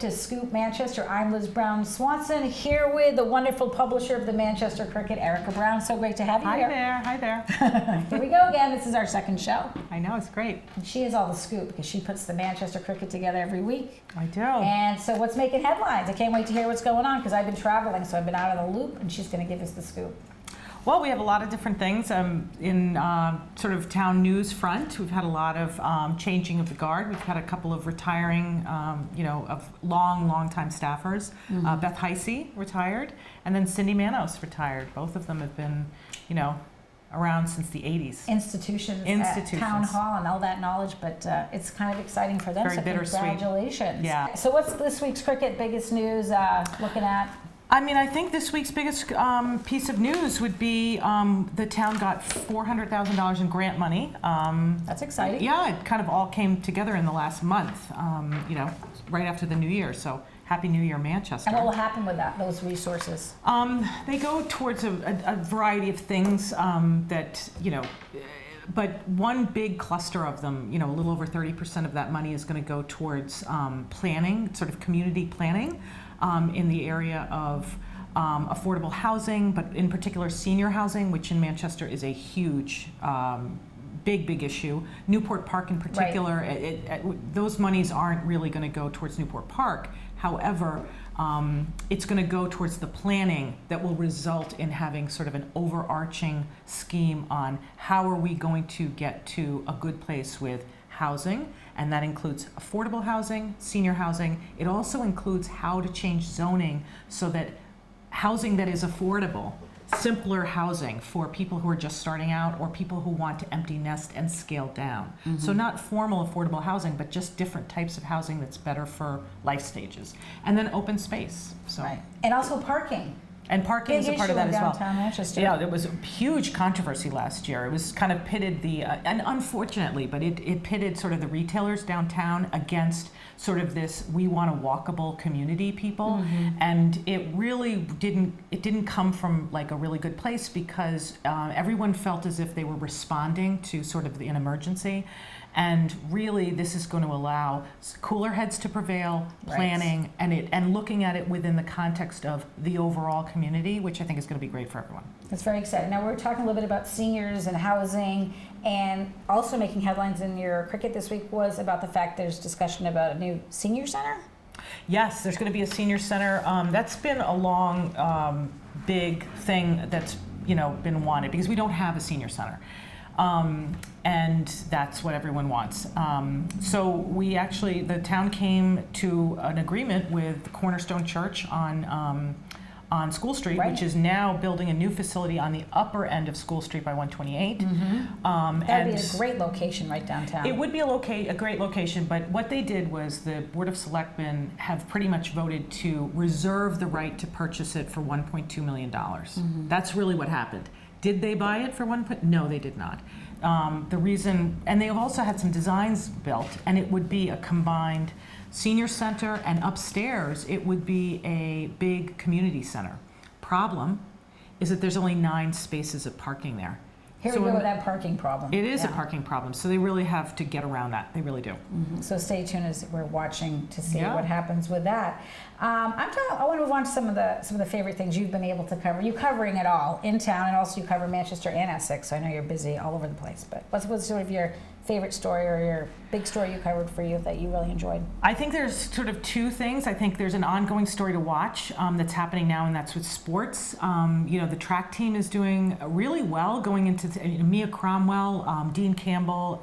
to Scoop Manchester. I'm Liz Brown Swanson, here with the wonderful publisher of the Manchester Cricket, Erica Brown. So great to have you here. Hi there. Here we go again. This is our second show. I know, it's great. And she has all the scoop because she puts the Manchester Cricket together every week. I do. And so what's making headlines? I can't wait to hear what's going on because I've been traveling, so I've been out of the loop, and she's going to give us the scoop. Well, we have a lot of different things in sort of town news front. We've had a lot of changing of the guard. We've had a couple of retiring, of long time staffers. Beth Heisey retired, and then Cindy Manos retired. Both of them have been, around since the 80s. Institutions at Town Hall and all that knowledge, but it's kind of exciting for them. Very so bittersweet. Congratulations. Yeah. So what's this week's cricket biggest news looking at? I think this week's biggest piece of news would be the town got $400,000 in grant money. That's exciting. Yeah, it kind of all came together in the last month, right after the new year. So Happy New Year, Manchester. And what will happen with those resources? They go towards a variety of things but one big cluster of them, a little over 30% of that money is going to go towards planning, sort of community planning. In the area of affordable housing, but in particular senior housing, which in Manchester is a huge, big issue. Newport Park in particular, right. Those monies aren't really going to go towards Newport Park. However, it's going to go towards the planning that will result in having sort of an overarching scheme on how are we going to get to a good place with housing, and that includes affordable housing, senior housing. It also includes how to change zoning so that housing that is affordable, simpler housing for people who are just starting out or people who want to empty nest and scale down. Mm-hmm. So not formal affordable housing, but just different types of housing that's better for life stages. And then open space. So. Right. And also parking. And parking is a part of that as well. Downtown Manchester. Yeah, there was a huge controversy last year. It was kind of pitted and unfortunately, but it pitted sort of the retailers downtown against sort of this we want a walkable community people. Mm-hmm. And it really didn't come from like a really good place because everyone felt as if they were responding to sort of an emergency. And really, this is going to allow cooler heads to prevail, planning, right. and looking at it within the context of the overall community, which I think is going to be great for everyone. That's very exciting. Now, we're talking a little bit about seniors and housing, and also making headlines in your cricket this week was about the fact there's discussion about a new senior center? Yes, there's going to be a senior center. That's been a long, big thing that's been wanted because we don't have a senior center. And that's what everyone wants. So the town came to an agreement with Cornerstone Church on School Street, right. Which is now building a new facility on the upper end of School Street by 128. Mm-hmm. That would be a great location right downtown. It would be a great location, but what they did was the Board of Selectmen have pretty much voted to reserve the right to purchase it for $1.2 million. Mm-hmm. That's really what happened. Did they buy it for No, they did not. The reason, and they have also had some designs built, and it would be a combined senior center, and upstairs it would be a big community center. Problem is that there's only 9 spaces of parking there. Here we go with that parking problem. It is a parking problem, so they really have to get around that. They really do. Mm-hmm. So stay tuned as we're watching to see what happens with that. I want to move on to some of the favorite things you've been able to cover. You're covering it all in town, and also you cover Manchester and Essex. So I know you're busy all over the place. But what's sort of your favorite story or your big story you covered for you that you really enjoyed? I think there's sort of 2 things. I think there's an ongoing story to watch that's happening now, and that's with sports. The track team is doing really well going into Mia Cromwell, Dean Campbell.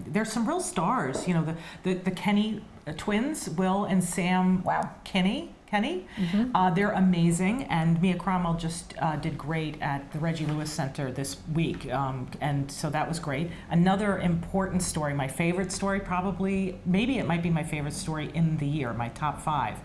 There's some real stars. The Kenny twins, Will and Sam Kenny. Mm-hmm. They're amazing, and Mia Cromwell just did great at the Reggie Lewis Center this week, and so that was great. Another important story, my favorite story probably, maybe it might be my favorite story in the year, my top 5.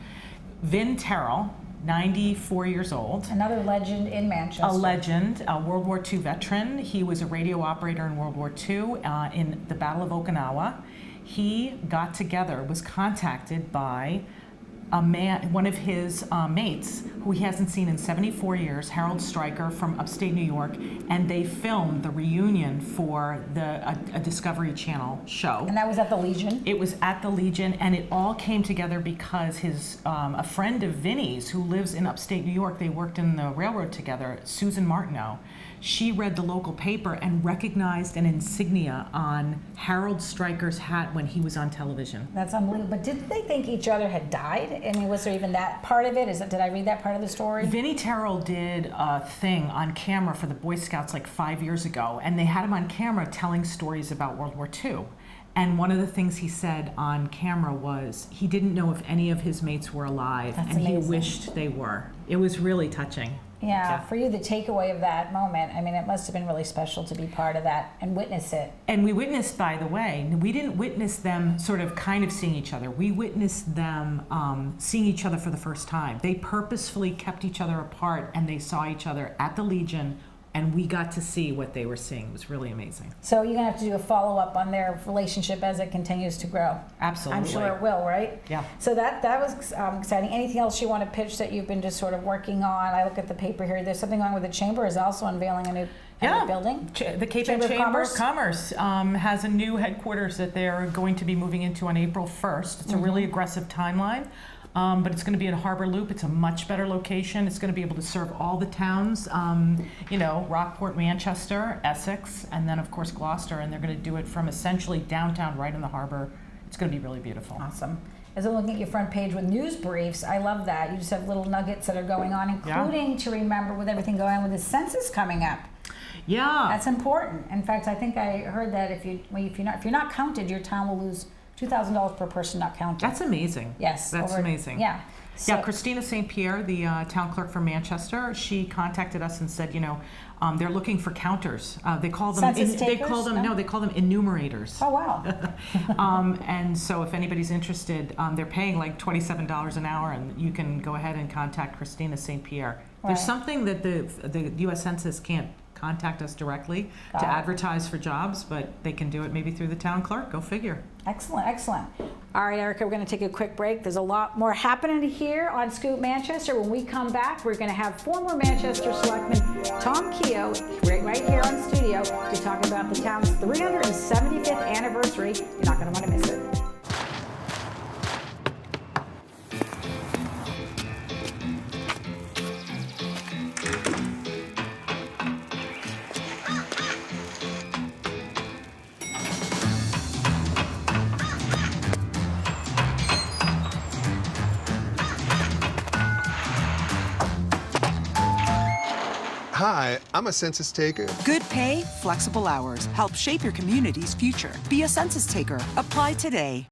Vin Terrell, 94 years old. Another legend in Manchester. A legend, a World War II veteran. He was a radio operator in World War II in the Battle of Okinawa. He was contacted by one of his mates, who he hasn't seen in 74 years, Harold Stryker from upstate New York, and they filmed the reunion for a Discovery Channel show. And that was at the Legion? It was at the Legion, and it all came together because a friend of Vinny's who lives in upstate New York, they worked in the railroad together, Susan Martineau. She read the local paper and recognized an insignia on Harold Stryker's hat when he was on television. That's unbelievable. But didn't they think each other had died? I mean, was there even that part of it? Did I read that part of the story? Vinny Terrell did a thing on camera for the Boy Scouts like 5 years ago, and they had him on camera telling stories about World War II. And one of the things he said on camera was he didn't know if any of his mates were alive, That's and amazing. he wished they were. It was really touching. Yeah, for you, the takeaway of that moment, I mean, it must have been really special to be part of that and witness it. And we witnessed, by the way, we didn't witness them sort of kind of seeing each other. We witnessed them seeing each other for the first time. They purposefully kept each other apart, and they saw each other at the Legion, and we got to see what they were seeing. It was really amazing. So you're going to have to do a follow-up on their relationship as it continues to grow. Absolutely. I'm sure it will, right? Yeah. So that was exciting. Anything else you want to pitch that you've been just sort of working on? I look at the paper here. There's something on with the Chamber is also unveiling a new building. The Cape Ann Chamber of Commerce has a new headquarters that they're going to be moving into on April 1st. It's a really aggressive timeline. But it's going to be in Harbor Loop. It's a much better location. It's going to be able to serve all the towns, Rockport, Manchester, Essex, and then, of course, Gloucester. And they're going to do it from essentially downtown right in the harbor. It's going to be really beautiful. Awesome. As I'm looking at your front page with news briefs, I love that. You just have little nuggets that are going on, including to remember with everything going on with the census coming up. Yeah. That's important. In fact, I think I heard that if you're not counted, your town will lose $2,000 per person not counted. That's amazing. Yes. That's amazing. Yeah. So, Christina St. Pierre, the town clerk from Manchester, she contacted us and said, they're looking for counters. They call them they call them enumerators. Oh wow. And so if anybody's interested, they're paying like $27 an hour, and you can go ahead and contact Christina St. Pierre. Right. There's something that the U.S. Census can't contact us directly to advertise for jobs, but they can do it maybe through the town clerk. Go figure. Excellent. All right, Erica, we're going to take a quick break. There's a lot more happening here on Scoop Manchester. When we come back, we're going to have former Manchester Selectman Tom Keogh right here on studio to talk about the town's 375th anniversary. You're not going to want to miss it. Hi, I'm a census taker. Good pay, flexible hours. Help shape your community's future. Be a census taker. Apply today.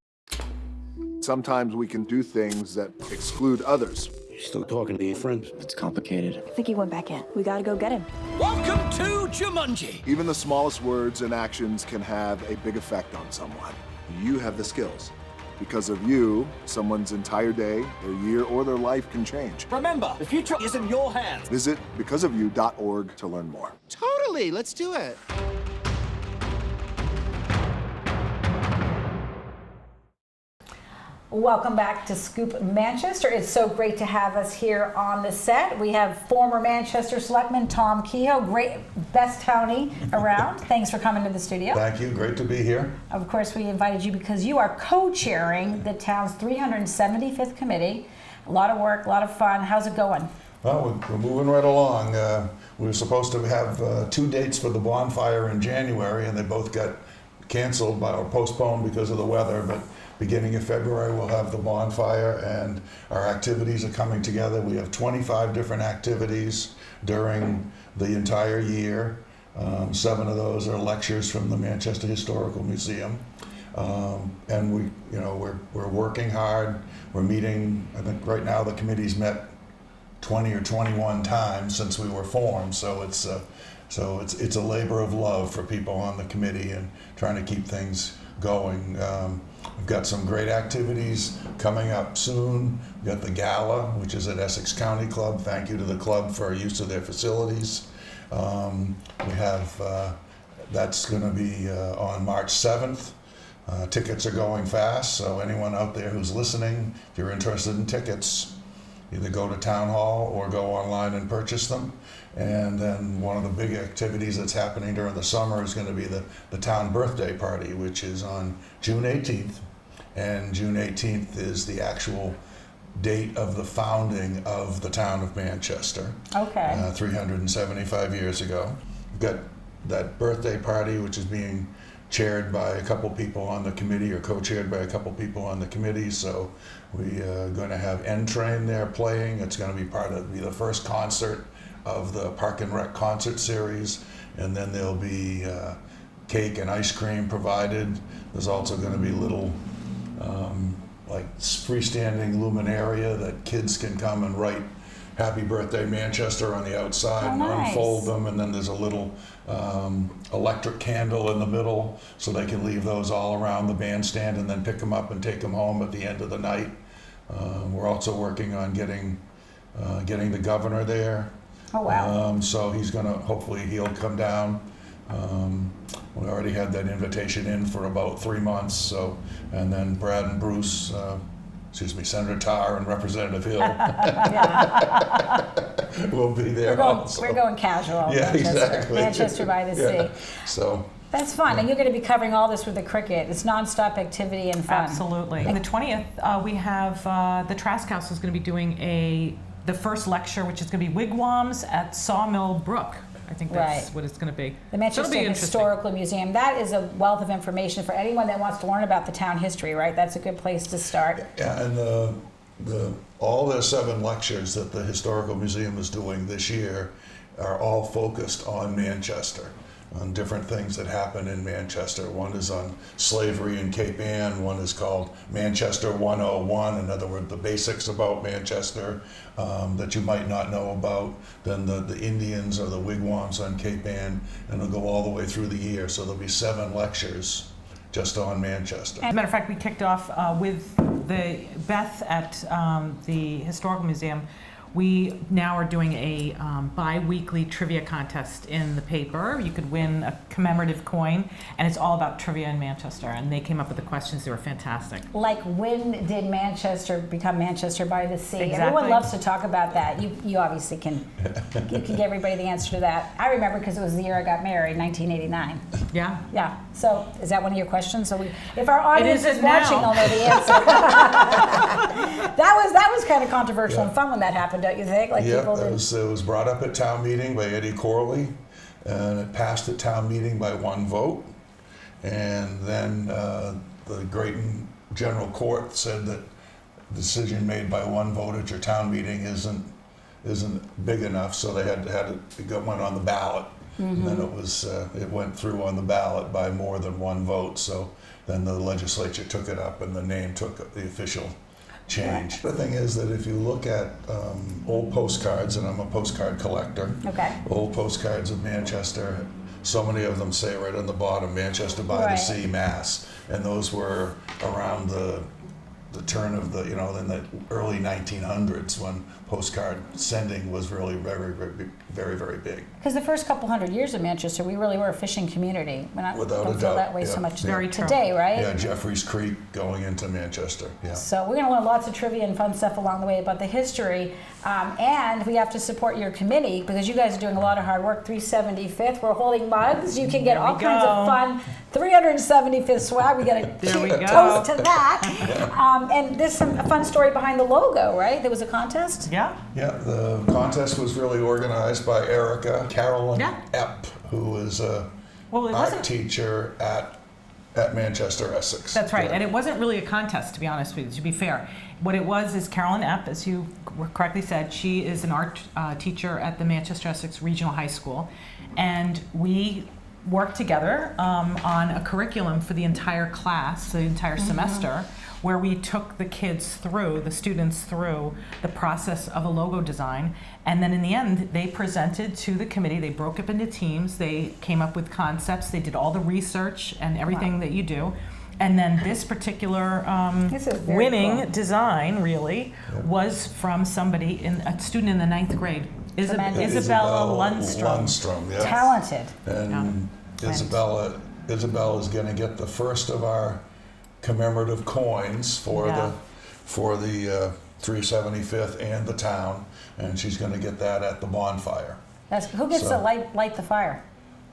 Sometimes we can do things that exclude others. You're still talking to your friend? It's complicated. I think he went back in. We gotta go get him. Welcome to Jumanji! Even the smallest words and actions can have a big effect on someone. You have the skills. Because of you, someone's entire day, their year, or their life can change. Remember, the future is in your hands. Visit becauseofyou.org to learn more. Totally, let's do it. Welcome back to Scoop Manchester. It's so great to have us here on the set. We have former Manchester Selectman Tom Keogh, great, best townie around. Thanks for coming to the studio. Thank you. Great to be here. Of course, we invited you because you are co-chairing the town's 375th committee. A lot of work, a lot of fun. How's it going? Well, we're moving right along. We were supposed to have 2 dates for the bonfire in January, and they both got canceled or postponed because of the weather. But beginning of February, we'll have the bonfire, and our activities are coming together. We have 25 different activities during the entire year. 7 of those are lectures from the Manchester Historical Museum. And we're working hard. We're meeting, I think right now the committee's met 20 or 21 times since we were formed, so it's a labor of love for people on the committee and trying to keep things going. We've got some great activities coming up soon. We've got the gala, which is at Essex County Club. Thank you to the club for use of their facilities. We have that's going to be on March 7th. Tickets are going fast, so anyone out there who's listening, if you're interested in tickets, either go to Town Hall or go online and purchase them. And then one of the big activities that's happening during the summer is going to be the town birthday party, which is on June 18th. And June 18th is the actual date of the founding of the town of Manchester. Okay. 375 years ago. We've got that birthday party, which is being chaired by a couple people on the committee, or co-chaired by a couple people on the committee. So we are going to have N Train there playing. It's going to be the first concert of the Park and Rec concert series, and then there'll be cake and ice cream provided. There's also going to be little like freestanding luminaria that kids can come and write Happy Birthday Manchester on the outside and unfold them, and then there's a little electric candle in the middle so they can leave those all around the bandstand and then pick them up and take them home at the end of the night. We're also working on getting the governor there. Oh, wow. So hopefully he'll come down. We already had that invitation in for about 3 months, and then Brad and Bruce, Senator Tarr and Representative Hill will be there also. We're going casual. Yeah, Manchester. exactly. Manchester by the sea. So that's fun, and you're going to be covering all this with the cricket. It's nonstop activity and fun. Absolutely. On the 20th, we have the Trask House is going to be doing the first lecture, which is going to be Wigwams at Sawmill Brook. I think that's what it's going to be. The Manchester Historical Museum. That is a wealth of information for anyone that wants to learn about the town history, right? That's a good place to start. Yeah, and all the 7 lectures that the Historical Museum is doing this year are all focused on Manchester, on different things that happen in Manchester. One is on slavery in Cape Ann. One is called Manchester 101. In other words, the basics about Manchester that you might not know about. Then the Indians or the wigwams on Cape Ann, and it'll go all the way through the year. So there'll be 7 lectures just on Manchester. As a matter of fact, we kicked off with Beth at the Historical Museum. We now are doing a bi-weekly trivia contest in the paper. You could win a commemorative coin, and it's all about trivia in Manchester. And they came up with the questions. They were fantastic. Like, when did Manchester become Manchester by the sea? Exactly. Everyone loves to talk about that. You obviously can give everybody the answer to that. I remember because it was the year I got married, 1989. Yeah. Yeah. So is that one of your questions? So if our audience is watching, now. they'll know the answer. That was kind of controversial and fun when that happened, don't you think? Like, Yeah, people it was brought up at town meeting by Eddie Corley, and it passed at town meeting by 1 vote. And then the Grayton General Court said that the decision made by 1 vote at your town meeting isn't big enough, so they went on the ballot. And then it went through on the ballot by more than 1 vote. So then the legislature took it up, and the name took the official change. The thing is that if you look at old postcards, and I'm a postcard collector, old postcards of Manchester, so many of them say right on the bottom, Manchester by the Sea, Mass. And those were around the turn of in the early 1900s, when postcard sending was really very, very, very big. Because the first couple hundred years of Manchester, we really were a fishing community. Without a feel doubt. that way so much Very true. today, right? Yeah, Jeffries Creek going into Manchester. Yeah. So we're going to learn lots of trivia and fun stuff along the way about the history, and we have to support your committee because you guys are doing a lot of hard work. 375th, we're holding mugs. You can get all kinds of fun 375th swag. We got a toast to that. And there's a fun story behind the logo, right? There was a contest. Yeah. Yeah, the contest was really organized by Erica Carolyn Epp, who is a art teacher at Manchester, Essex. That's right, and it wasn't really a contest, to be honest with you, to be fair. What it was is Carolyn Epp, as you correctly said, she is an art teacher at the Manchester Essex Regional High School, and we worked together on a curriculum for the entire class, the entire semester, where we took the students through the process of a logo design. And then in the end, they presented to the committee. They broke up into teams. They came up with concepts. They did all the research and everything that you do. And then this particular winning design really was from a student in the 9th grade, Isabella Lundstrom. Lundstrom, yeah. Talented. And Isabella is going to get the first of our commemorative coins for Yeah. the 375th and the town, and she's going to get that at the bonfire. Who gets So- to light the fire?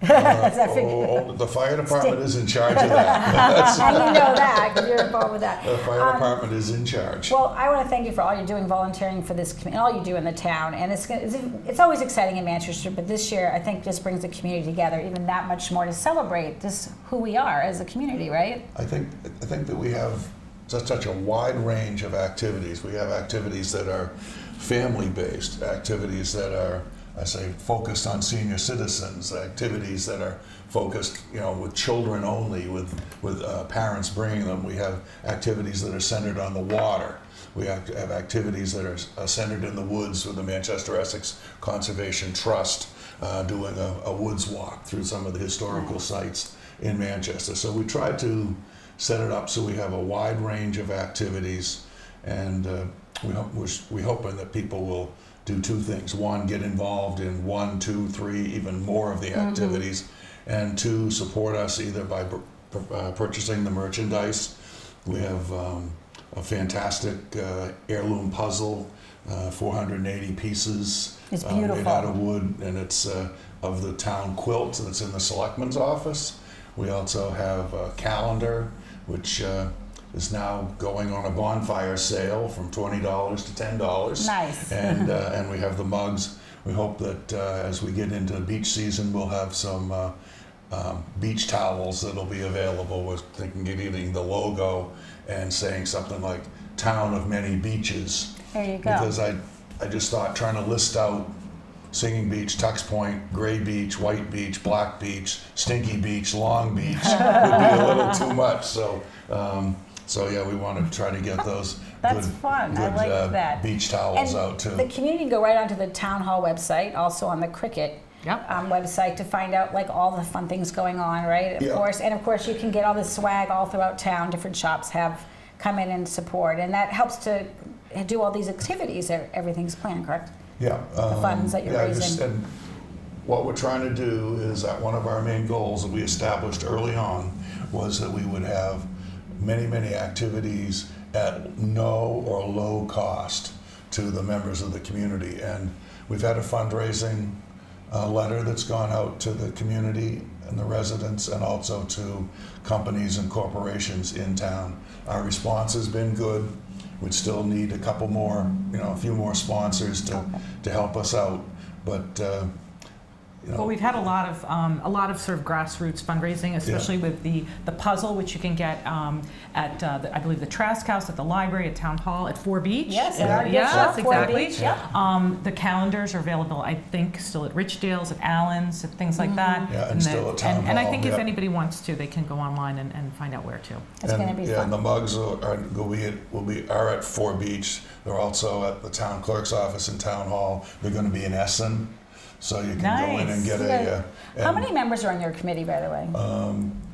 Is that figured? The fire department is in charge of that. And you know that, 'cause you're involved with that. The fire department is in charge. Well, I want to thank you for all you're doing volunteering for this community, all you do in the town. And it's always exciting in Manchester, but this year I think just brings the community together even that much more to celebrate just who we are as a community, right? I think that we have such a wide range of activities. We have activities that are family-based, activities that are, I say, focused on senior citizens, activities that are focused, with children only, with parents bringing them. We have activities that are centered on the water. We have activities that are centered in the woods with the Manchester Essex Conservation Trust, doing a woods walk through some of the historical sites in Manchester. So we try to set it up so we have a wide range of activities, and we're hoping that people will do two things. One, get involved in 1, 2, 3, even more of the activities, and two, support us either by purchasing the merchandise. We have a fantastic heirloom puzzle, 480 pieces. It's Made beautiful. out of wood, and it's of the town quilt that's in the selectman's office. We also have a calendar, which is now going on a bonfire sale from $20 to $10. Nice. And we have the mugs. We hope that as we get into beach season, we'll have some beach towels that'll be available. We're thinking of getting the logo and saying something like "Town of Many Beaches." There you go. Because I just thought trying to list out Singing Beach, Tux Point, Gray Beach, White Beach, Black Beach, Stinky Beach, Long Beach would be a little too much. So yeah, we want to try to get those That's good, fun. I good like that. beach towels And out too. the community can go right onto the town hall website, also on the Cricket Yep. website, to find out like all the fun things going on, right? Of Yeah. course, and of course you can get all the swag all throughout town. Different shops have come in and support, and that helps to do all these activities. Everything's planned, correct? Yeah. The funds that you're raising. And what we're trying to do is that one of our main goals that we established early on was that we would have many, many activities at no or low cost to the members of the community. And we've had a fundraising letter that's gone out to the community and the residents, and also to companies and corporations in town. Our response has been good. We'd still need a couple more, a few more sponsors to help us out. But Well, we've had a lot of sort of grassroots fundraising, especially with the puzzle, which you can get at I believe the Trask House, at the library, at Town Hall, at 4 Beach. Yes, at our gift yes, shop, 4 exactly. Beach, yep. The calendars are available, I think, still at Richdale's, at Allen's, at things like that. Yeah, and still at Town and I Hall, think if yep. anybody wants to, they can go online and find out where to. It's going to be fun. And the mugs are at 4 Beach. They're also at the town clerk's office in Town Hall. They're going to be in Essen, so you can go in and Nice. get How many members are on your committee, by the way?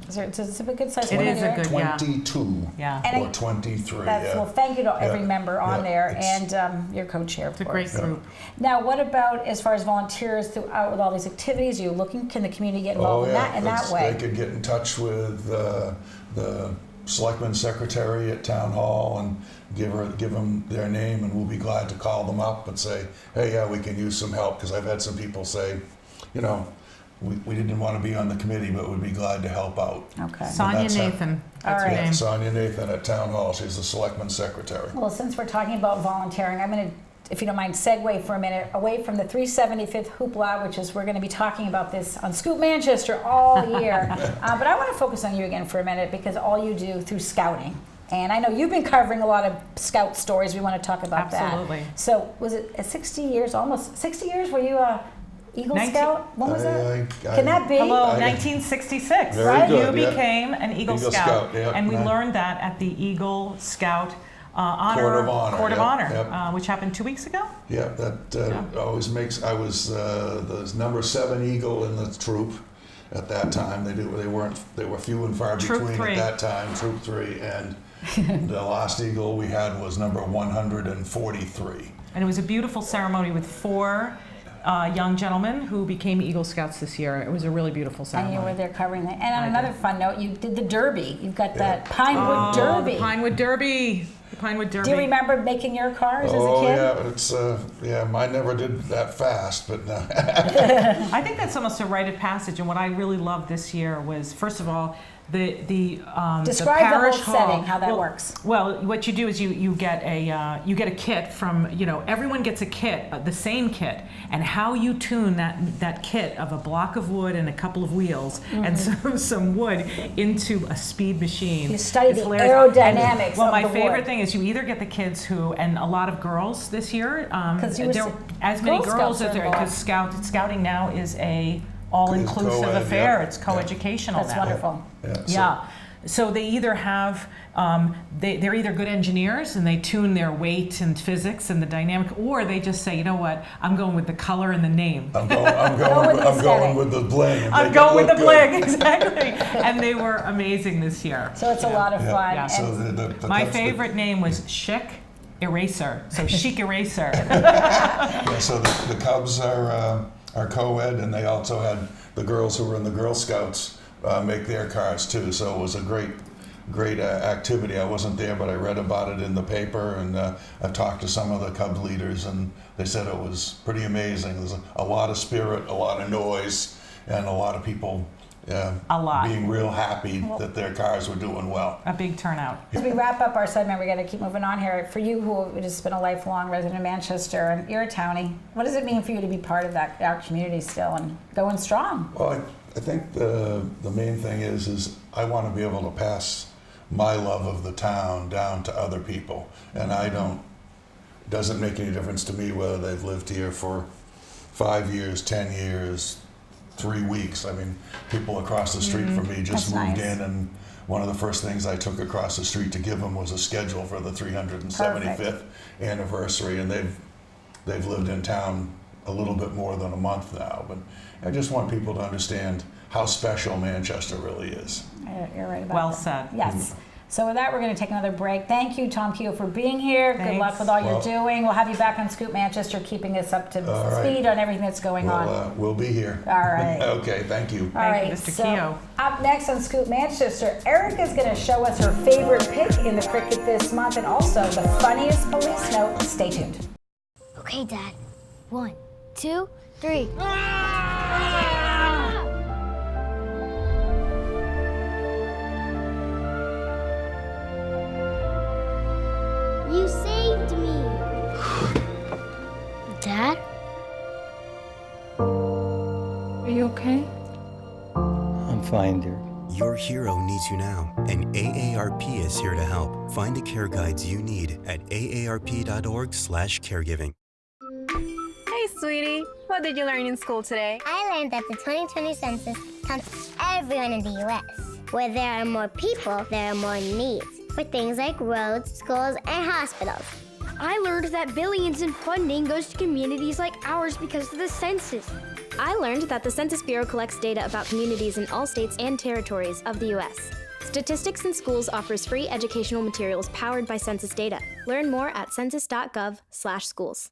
Is it a good size It committee? is a right? good- 22 Yeah. And or 23. Well, thank you to every Yeah. member on Yeah. there, It's- and your co-chair, of It's a course. great group. Now, what about as far as volunteers throughout with all these activities? Are you looking? Can the community get involved in that way? They could get in touch with the selectman's secretary at Town Hall and give them their name, and we'll be glad to call them up and say, hey, yeah, we can use some help. Because I've had some people say, we didn't want to be on the committee, but would be glad to help out. Okay. Sonia that's Nathan, that's All her right. name. Sonia Nathan at Town Hall. She's the selectman's secretary. Well, since we're talking about volunteering, I'm going to, if you don't mind, segue for a minute away from the 375th hoopla, which is we're going to be talking about this on Scoop Manchester all year. But I want to focus on you again for a minute, because all you do through scouting. And I know you've been covering a lot of scout stories. We want to talk about Absolutely. that. So was it 60 years, almost 60 years? Were you a Eagle 19 Scout? When was that? I- Can that be? Hello, I- 1966. Very right? good, You yeah. became an Eagle Eagle Scout, Scout, yeah. and we Right. learned that at the Eagle Scout Court of Honor, Court of yep, Honor, yep. Which happened 2 weeks ago. Yeah, that always makes. I was the number 7 Eagle in the troop at that time. They were few and far Troop between 3. at that time. Troop 3, and the last Eagle we had was number 143. And it was a beautiful ceremony with 4 young gentlemen who became Eagle Scouts this year. It was a really beautiful And ceremony. you were there covering that. And on I another did. fun note, you did the Derby. You've got that Pinewood Derby. The Pinewood Derby. The Pinewood Derby. Do you remember making your cars as a Oh kid? yeah, it's mine never did that fast, but I think that's almost a rite of passage. And what I really loved this year was, first of all, the Describe the the parish whole hall. setting, how that Well- works. Well, what you do is you get a kit from, everyone gets a kit, the same kit, and how you tune that kit of a block of wood and a couple of wheels and some wood into a speed machine. You study is the hilarious. aerodynamics Well, of my the favorite wood. thing is you either get the kids who, and a lot of girls this year, 'Cause you were there s- were as many Girl girls Scouts as are there, involved. because scouting now is a all-inclusive co-ed, affair. yeah. It's co-educational That's now. wonderful. Yeah. So they either have, they're either good engineers and they tune their weight and physics and the dynamic, or they just say, you know what, I'm going with the color and the name. I'm with the going aesthetic. with the bling. and I'm make it going with the look good. bling, exactly. And they were amazing this year. So it's a lot of fun. Yeah. And So the My Cubs- favorite name was Chic Eraser. So Chic Eraser. Yeah, so the Cubs are co-ed, and they also had the girls who were in the Girl Scouts make their cars too. So it was a great activity. I wasn't there, but I read about it in the paper, and I've talked to some of the Cub leaders, and they said it was pretty amazing. There's a lot of spirit, a lot of noise, and a lot of people A lot. being real happy that their cars were doing well. A big turnout. as we wrap up our segment, we got to keep moving on here. For you, who have just been a lifelong resident of Manchester, and you're a townie, what does it mean for you to be part of our community still and going strong? Well, I think the main thing is I want to be able to pass my love of the town down to other people, and doesn't make any difference to me whether they've lived here for 5 years, 10 years, 3 weeks. I mean, people across the street from me just That's moved nice. in, and one of the first things I took across the street to give them was a schedule for the 375th anniversary, and they've lived in town a little bit more than a month now. But I just want people to understand how special Manchester really is. You're right about Well that. said. Yes. So with that, we're going to take another break. Thank you, Tom Keogh, for being here. Good luck Thanks. with all you're Well- doing. We'll have you back on Scoop Manchester, keeping us up to All right. speed on everything that's going on. We'll be here. All right. Okay, thank you. All Thank you, right, Mr. so Keogh. up next on Scoop Manchester, Erica's going to show us her favorite pick in the cricket this month and also the funniest police note. Stay tuned. Okay, Dad. 1, 2, 3. You saved me. Dad? Are you okay? I'm fine, dear. Your hero needs you now, and AARP is here to help. Find the care guides you need at aarp.org/caregiving. Hey, sweetie. What did you learn in school today? I learned that the 2020 census counts everyone in the U.S. Where there are more people, there are more needs for things like roads, schools, and hospitals. I learned that billions in funding goes to communities like ours because of the census. I learned that the Census Bureau collects data about communities in all states and territories of the U.S. Statistics in Schools offers free educational materials powered by census data. Learn more at census.gov/schools.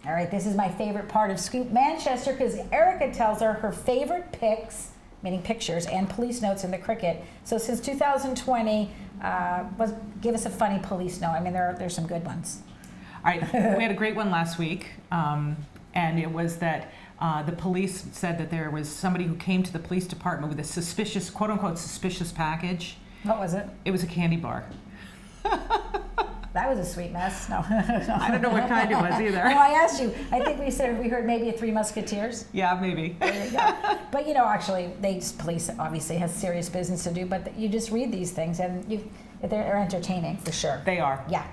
All right, this is my favorite part of Scoop Manchester because Erica tells her favorite picks, meaning pictures, and police notes in the cricket. So since 2020, give us a funny police note. I mean, there's some good ones. All right, we had a great one last week, and it was that the police said that there was somebody who came to the police department with a suspicious, quote unquote, suspicious package. What was it? It was a candy bar. That was a sweet mess. No. I don't know what kind it was either. No, I asked you. I think we heard maybe a Three Musketeers. Yeah, maybe. There you go. But actually, police obviously has serious business to do. But you just read these things, and they're entertaining for sure. They are. Yeah.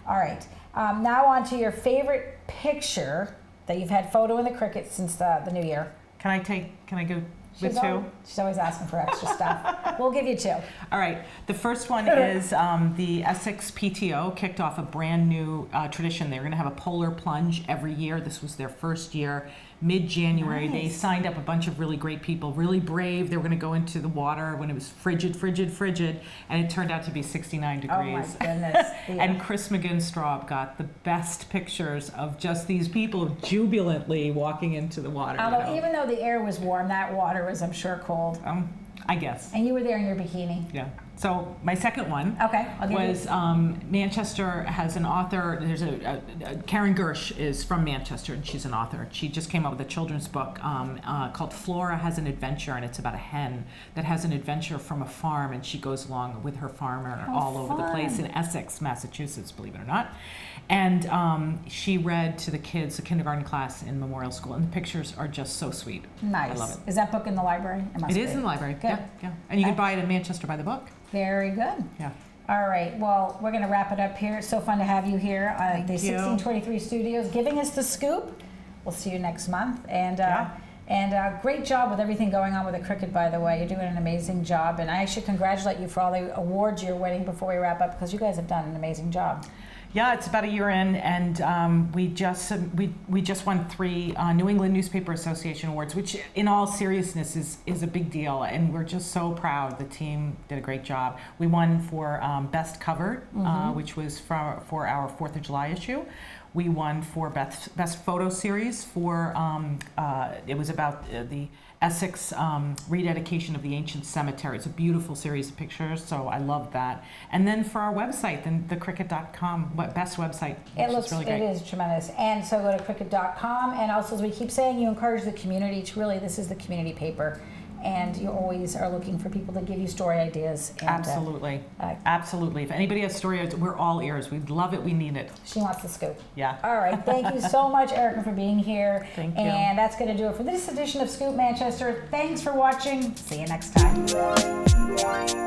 All right. Now on to your favorite picture that you've had photo in the cricket since the new year. Can I go with two? She's always asking for extra stuff. We'll give you two. All right. The first one is the Essex PTO kicked off a brand new tradition. They're going to have a polar plunge every year. This was their first year. mid-January. They Nice. signed up a bunch of really great people, really brave. They were going to go into the water when it was frigid, and it turned out to be 69 Oh my degrees. goodness. Yeah. And Chris McGinn-Straub got the best pictures of just these people jubilantly walking into the water. Although even though the air was warm, that water was, I'm sure, cold. I guess. And you were there in your bikini. Yeah. So my second one Okay, I'll give was Manchester has an author. There's Karen Gersh is from Manchester, and she's an author. She just came out with a children's book called Flora Has an Adventure, and it's about a hen that has an adventure from a farm, and she goes along with her farmer all over the place in Essex, Massachusetts, believe it or not. And she read to the kids, a kindergarten class in Memorial School, and the pictures are just so sweet. Nice. I love it. Is that book in the library? It is in the library. Good. Yeah. And you can buy it in Manchester by the book. Very good. Yeah. All right. Well, we're going to wrap it up here. It's so fun to have you here at the Thank you. 1623 Studios, giving us the scoop. We'll see you next month. And great job with everything going on with the cricket, by the way. You're doing an amazing job. And I should congratulate you for all the awards you're winning before we wrap up, because you guys have done an amazing job. Yeah, it's about a year in, and we just won 3 New England Newspaper Association awards, which, in all seriousness, is a big deal, and we're just so proud. The team did a great job. We won for Best Cover, which was for our 4th of July issue. We won for Best Photo Series for it was about the Essex rededication of the ancient cemetery. It's a beautiful series of pictures, so I love that. And then for our website, then thecricket.com, best website, which is really great. It is tremendous. And so go to cricket.com, and also, as we keep saying, you encourage the community to really, this is the community paper, and you always are looking for people to give you story ideas. And, Absolutely. Absolutely. If anybody has story ideas, we're all ears. We'd love it. We need it. She wants the scoop. Yeah. All right. Thank you so much, Erica, for being here. Thank you. And that's going to do it for this edition of Scoop Manchester. Thanks for watching. See you next time.